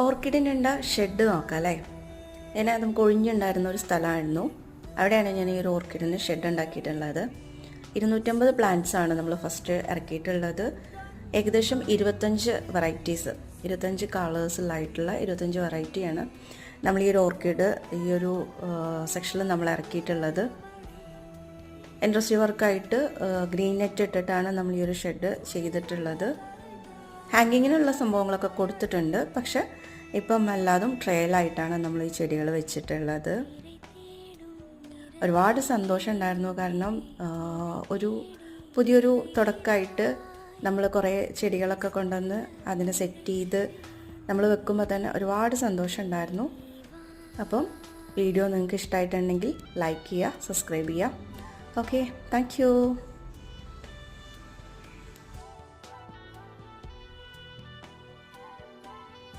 ഓർക്കിഡിനുണ്ട shed നോക്കാം അല്ലേ. ഞാൻ നമുക്ക് ഒഴിഞ്ഞുണ്ടായിരുന്ന ഒരു സ്ഥലമായിരുന്നു, അവിടെയാണ് ഞാൻ ഈ ഒരു ഓർക്കിഡിന് ഷെഡ് ഉണ്ടാക്കിയിട്ടുള്ളത്. 250 പ്ലാന്റ്സ് ആണ് നമ്മൾ ഫസ്റ്റ് ഇറക്കിയിട്ടുള്ളത്. ഏകദേശം 25 വെറൈറ്റീസ്, 25 കളേഴ്സിലായിട്ടുള്ള 25 വെറൈറ്റിയാണ് നമ്മൾ ഈ ഒരു ഓർക്കിഡ് ഈ ഒരു സെക്ഷനിൽ നമ്മൾ ഇറക്കിയിട്ടുള്ളത്. ഇൻഡസ്ട്രി വർക്കായിട്ട് ഗ്രീൻ നെറ്റ് ഇട്ടിട്ടാണ് നമ്മൾ ഈ ഒരു ഷെഡ് ചെയ്തിട്ടുള്ളത്. ഹാങ്ങിങ്ങിനുള്ള സംഭവങ്ങളൊക്കെ കൊടുത്തിട്ടുണ്ട്, പക്ഷെ ഇപ്പം എല്ലാതും ട്രയലായിട്ടാണ് നമ്മൾ ഈ ചെടികൾ വെച്ചിട്ടുള്ളത്. ഒരുപാട് സന്തോഷം ഉണ്ടായിരുന്നു, കാരണം ഒരു പുതിയൊരു തുടക്കമായിട്ട് നമ്മൾ കുറേ ചെടികളൊക്കെ കൊണ്ടുവന്ന് അതിനെ സെറ്റ് ചെയ്ത് നമ്മൾ വെക്കുമ്പോൾ തന്നെ ഒരുപാട് സന്തോഷം ഉണ്ടായിരുന്നു. അപ്പം വീഡിയോ നിങ്ങൾക്ക് ഇഷ്ടമായിട്ടുണ്ടെങ്കിൽ ലൈക്ക് ചെയ്യുക, സബ്സ്ക്രൈബ് ചെയ്യുക. Okay, thank you.